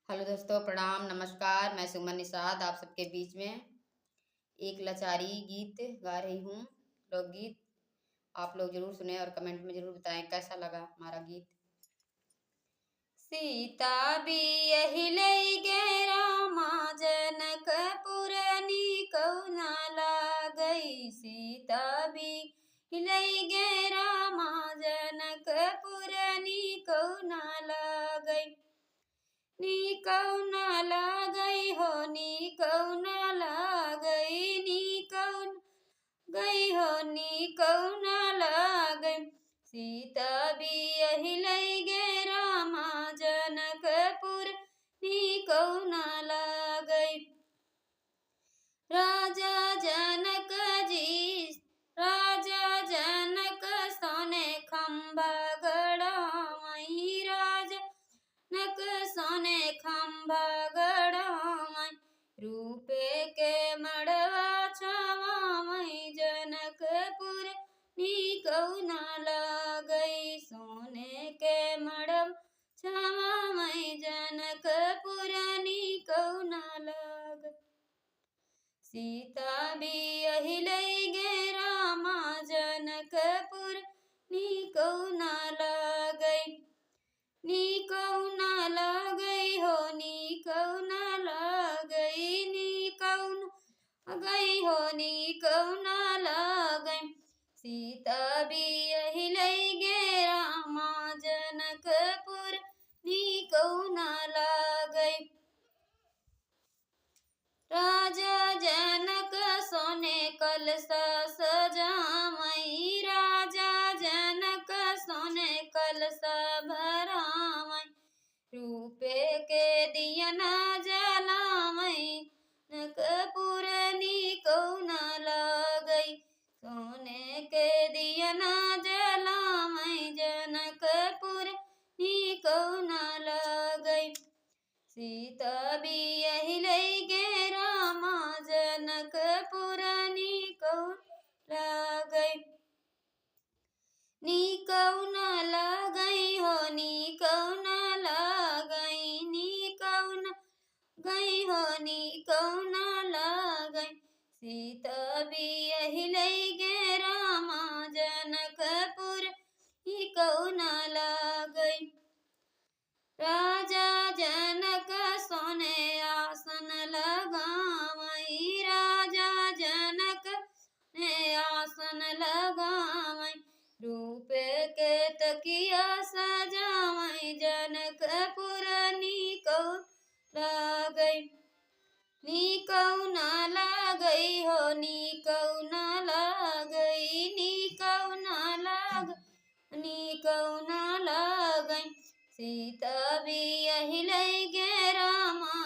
Hello दोस्तों, प्रणाम, नमस्कार। मैं सुमन निषाद आप सबके बीच में एक लाचारी गीत गा रही हूँ। लोकगीत आप लोग जरूर सुने और कमेंट में जरूर बताएं कैसा लगा हमारा गीत। सीता बियहिलै गे रामा जनकपुर नीकौना लागै। सीता बियहिलै गे रामा जनकपुर नीकौना लागै। नीकौना लागै हो नीकौना लागै। गई हो नीकौना लागै। सीता बियहिलै गे रामा जनकपुर नीकौना लागै। राजा जनक सोने खंबा गड़ावई। राजा नक सोने खंबा गड़ावई। रूपे के मड़वा छावावई। जनकपुर नीकौना लागै। सोने के मड़वा छावावई। जनकपुर नीकौना लागै। सीता बियहिलै गे रामा जनकपुर नीकौना लागै। नीकौना लागै हो नीकौना लागै। गई हो नीकौना लागै। सीता बियहिलै गे रामा जनकपुर नीकौना लागै। राजा जनक सोने कलसा सजावई। राजा जनक सोने कलसा भरावई। रूपे के दियना जलावई। जनकपुर नीकौना लागै। सोने के दियना जलावई। जनकपुर नीकौना लागै। सीता बियहिलै गे रामा जनकपुर नीकौना लागै। नीकौना लागै हो नीकौना लागै। गई हो नीकौना लागै। सीता बियहिलै गे रामा जनकपुर नीकौना लागै। राजा जनक सोने आसन लगावई। राजा जनक ने आसन लगावई। रूप के तकिया सजावई। जनकपुर नीकौना लागै। नीकौना लागै हो नीकौना लागै। नीकौना लागै। सीता बियहिलै गे रामा